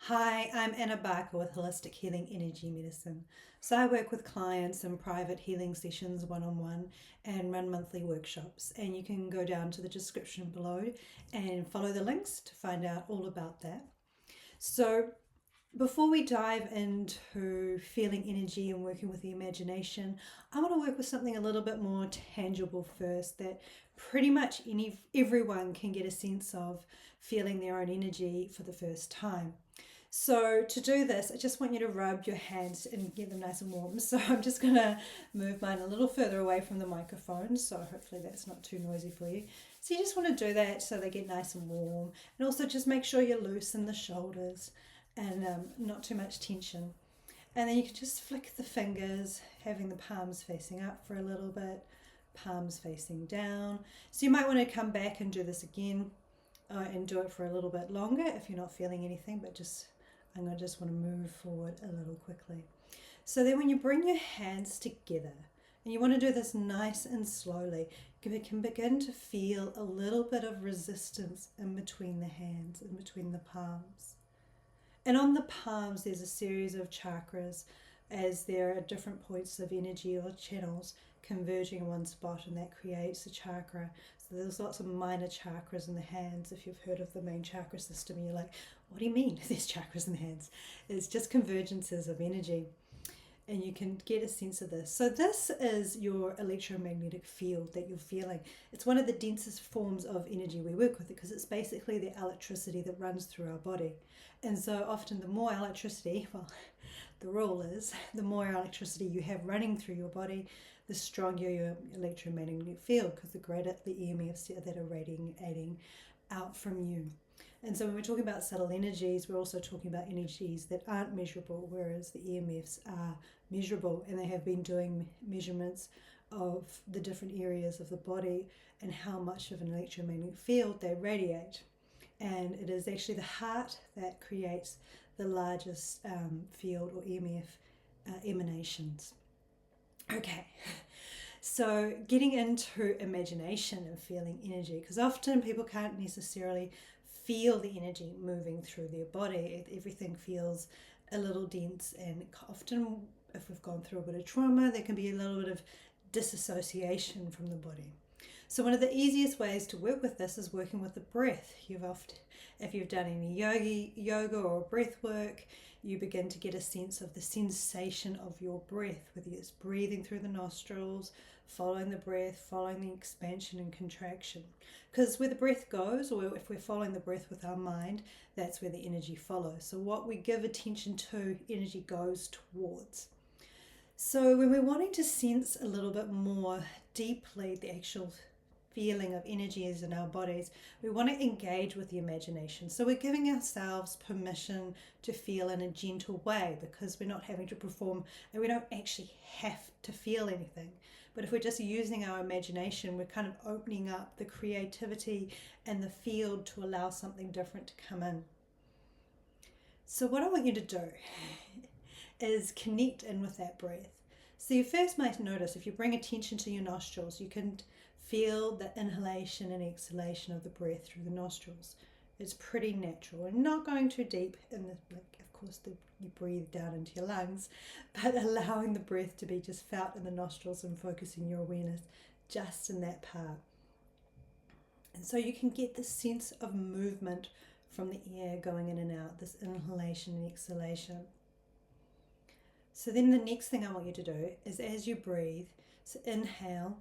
Hi, I'm Anna Barker with Holistic Healing Energy Medicine. So I work with clients in private healing sessions one-on-one and run monthly workshops. And you can go down to the description below and follow the links to find out all about that. So before we dive into feeling energy and working with the imagination, I want to work with something a little bit more tangible first that pretty much everyone can get a sense of feeling their own energy for the first time. So to do this, I just want you to rub your hands and get them nice and warm. So I'm just going to move mine a little further away from the microphone, so hopefully that's not too noisy for you. So you just want to do that so they get nice and warm. And also just make sure you loosen the shoulders and not too much tension. And then you can just flick the fingers, having the palms facing up for a little bit, palms facing down. So you might want to come back and do this again and do it for a little bit longer if you're not feeling anything, but I'm going to just want to move forward a little quickly. So then when you bring your hands together, and you want to do this nice and slowly, you can begin to feel a little bit of resistance in between the hands, in between the palms. And on the palms, there's a series of chakras, as there are different points of energy or channels converging in one spot, and that creates a chakra. So there's lots of minor chakras in the hands. If you've heard of the main chakra system, you're like, what do you mean there's chakras in the hands? It's just convergences of energy. And you can get a sense of this. So this is your electromagnetic field that you're feeling. It's one of the densest forms of energy we work with because it's basically the electricity that runs through our body. And so often the more electricity, well, the rule is the more electricity you have running through your body, the stronger your electromagnetic field, because the greater the EMFs that are radiating out from you. And so when we're talking about subtle energies, we're also talking about energies that aren't measurable, whereas the EMFs are measurable, and they have been doing measurements of the different areas of the body and how much of an electromagnetic field they radiate. And it is actually the heart that creates the largest field or EMF emanations. Okay, so getting into imagination and feeling energy, because often people can't necessarily feel the energy moving through their body. Everything feels a little dense, and often if we've gone through a bit of trauma, there can be a little bit of disassociation from the body. So one of the easiest ways to work with this is working with the breath. If you've done any yoga or breath work, you begin to get a sense of the sensation of your breath, whether it's breathing through the nostrils, following the breath, following the expansion and contraction. Because where the breath goes, or if we're following the breath with our mind, that's where the energy follows. So what we give attention to, energy goes towards. So when we're wanting to sense a little bit more deeply the actual feeling of energies in our bodies, we want to engage with the imagination. So we're giving ourselves permission to feel in a gentle way, because we're not having to perform and we don't actually have to feel anything. But if we're just using our imagination, we're kind of opening up the creativity and the field to allow something different to come in. So what I want you to do is connect in with that breath. So you first might notice, if you bring attention to your nostrils, you can feel the inhalation and exhalation of the breath through the nostrils. It's pretty natural and not going too deep in the, of course, you breathe down into your lungs, but allowing the breath to be just felt in the nostrils and focusing your awareness just in that part. And so you can get this sense of movement from the air going in and out, this inhalation and exhalation. So then the next thing I want you to do is, as you breathe, so inhale,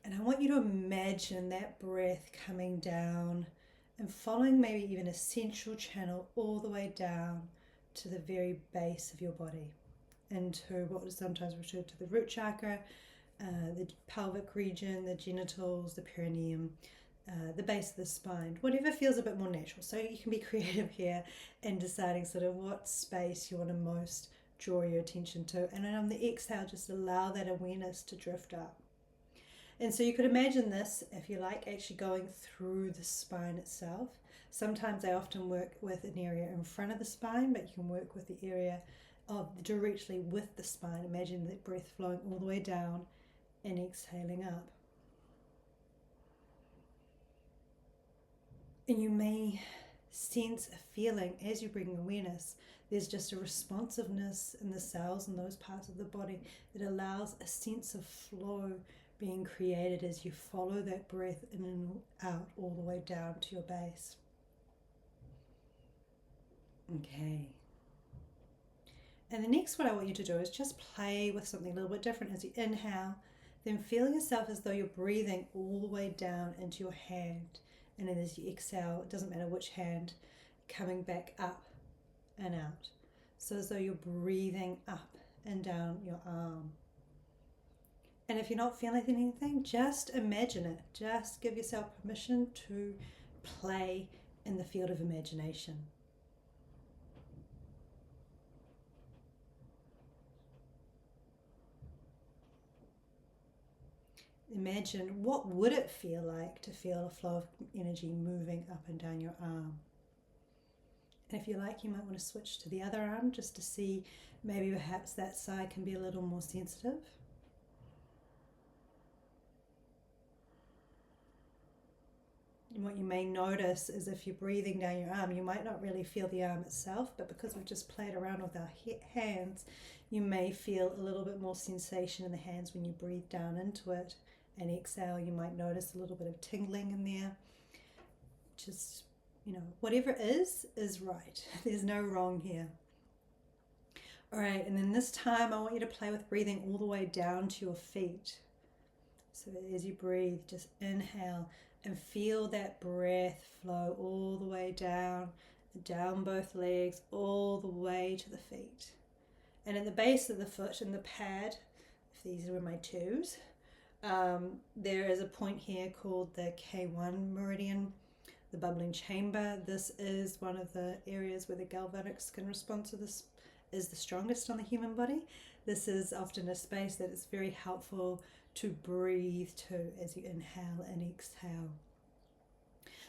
and I want you to imagine that breath coming down and following maybe even a central channel all the way down to the very base of your body, into what is sometimes referred to the root chakra, the pelvic region, the genitals, the perineum, the base of the spine, whatever feels a bit more natural. So you can be creative here in deciding sort of what space you want to most draw your attention to. And then on the exhale, just allow that awareness to drift up. And so you could imagine this, if you like, actually going through the spine itself. Sometimes I often work with an area in front of the spine, but you can work with the area directly with the spine. Imagine that breath flowing all the way down and exhaling up. And you may sense a feeling as you bring awareness. There's just a responsiveness in the cells and those parts of the body that allows a sense of flow being created as you follow that breath in and out all the way down to your base. Okay. And the next what I want you to do is just play with something a little bit different as you inhale, then feel yourself as though you're breathing all the way down into your hand. And then as you exhale, it doesn't matter which hand, coming back up and out. So as though you're breathing up and down your arm. And if you're not feeling anything, just imagine it. Just give yourself permission to play in the field of imagination. Imagine what would it feel like to feel a flow of energy moving up and down your arm. And if you like, you might want to switch to the other arm just to see maybe perhaps that side can be a little more sensitive. And what you may notice is if you're breathing down your arm, you might not really feel the arm itself, but because we've just played around with our hands, you may feel a little bit more sensation in the hands when you breathe down into it. And exhale, you might notice a little bit of tingling in there. Just, whatever is right. There's no wrong here. All right, and then this time I want you to play with breathing all the way down to your feet. So as you breathe, just inhale and feel that breath flow all the way down both legs, all the way to the feet. And at the base of the foot, in the pad, if these were my toes, there is a point here called the K1 meridian, the bubbling chamber. This is one of the areas where the galvanic skin response to this is the strongest on the human body. This is often a space that is very helpful to breathe to as you inhale and exhale.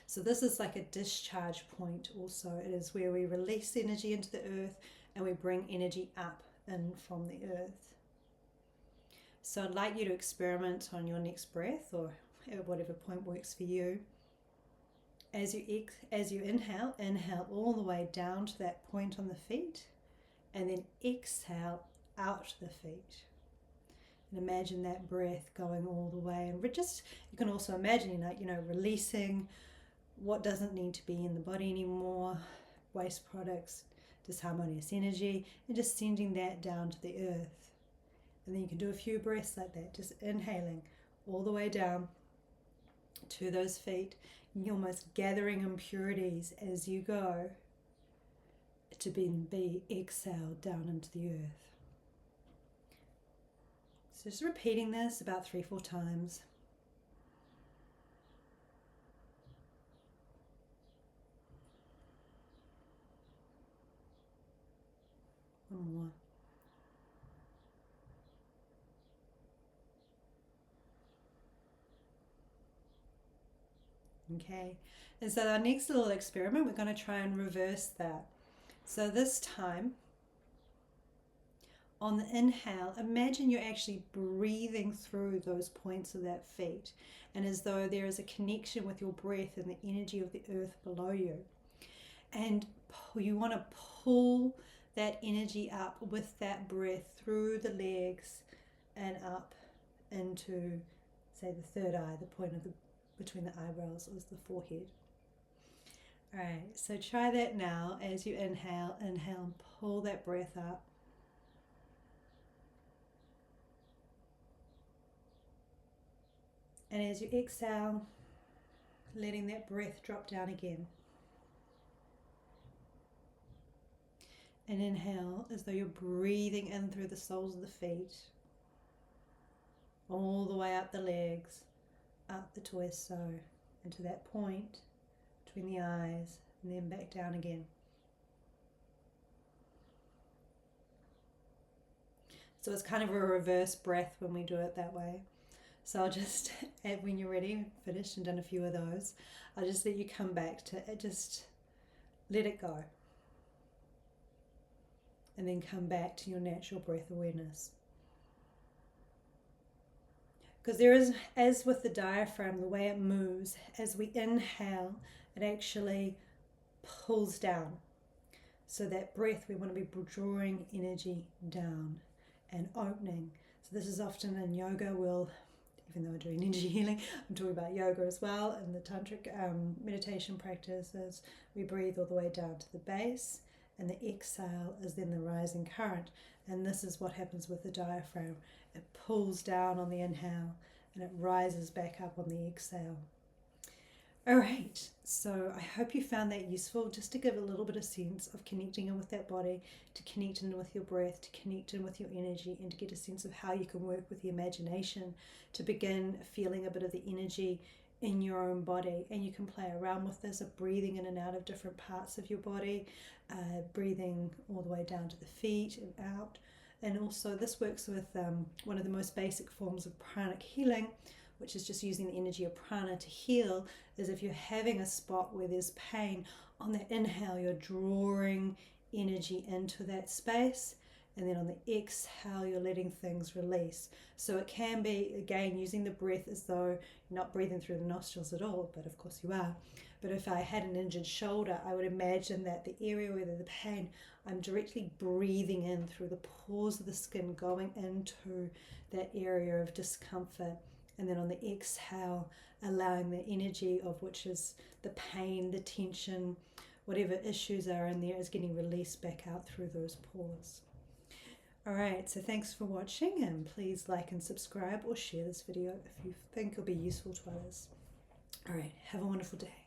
So this is like a discharge point also. It is where we release energy into the earth and we bring energy up in from the earth. So I'd like you to experiment on your next breath, or at whatever point works for you. As you inhale all the way down to that point on the feet, and then exhale out the feet. And imagine that breath going all the way. And you can also imagine, releasing what doesn't need to be in the body anymore, waste products, disharmonious energy, and just sending that down to the earth. And then you can do a few breaths like that, just inhaling all the way down to those feet. You're almost gathering impurities as you go to be exhaled down into the earth. So just repeating this about 3-4 times. One more. Okay, and so our next little experiment, we're going to try and reverse that. So this time, on the inhale, imagine you're actually breathing through those points of that feet, and as though there is a connection with your breath and the energy of the earth below you. And you want to pull that energy up with that breath through the legs and up into, say, the third eye, the point of between the eyebrows is the forehead. All right, so try that now as you inhale and pull that breath up. And as you exhale, letting that breath drop down again. And inhale as though you're breathing in through the soles of the feet, all the way up the legs, up the torso, into that point between the eyes, and then back down again. So it's kind of a reverse breath when we do it that way. So I'll just, when you're ready, finished and done a few of those, I'll just let you come back to it, just let it go. And then come back to your natural breath awareness. Because there is, as with the diaphragm, the way it moves, as we inhale, it actually pulls down. So that breath, we want to be drawing energy down and opening. So this is often in yoga. Even though I'm doing energy healing, I'm talking about yoga as well. In the tantric meditation practices, we breathe all the way down to the base, and the exhale is then the rising current. And this is what happens with the diaphragm. It pulls down on the inhale and it rises back up on the exhale. All right, so I hope you found that useful, just to give a little bit of sense of connecting in with that body, to connect in with your breath, to connect in with your energy, and to get a sense of how you can work with the imagination to begin feeling a bit of the energy in your own body. And you can play around with this of breathing in and out of different parts of your body, breathing all the way down to the feet and out. And also this works with one of the most basic forms of pranic healing, which is just using the energy of prana to heal, is if you're having a spot where there's pain, on that inhale you're drawing energy into that space, and then on the exhale you're letting things release. So it can be, again, using the breath as though you're not breathing through the nostrils at all, but of course you are. But if I had an injured shoulder, I would imagine that the area where there's the pain, I'm directly breathing in through the pores of the skin, going into that area of discomfort. And then on the exhale, allowing the energy of which is the pain, the tension, whatever issues are in there is getting released back out through those pores. All right, so thanks for watching, and please like and subscribe or share this video if you think it'll be useful to others. All right, have a wonderful day.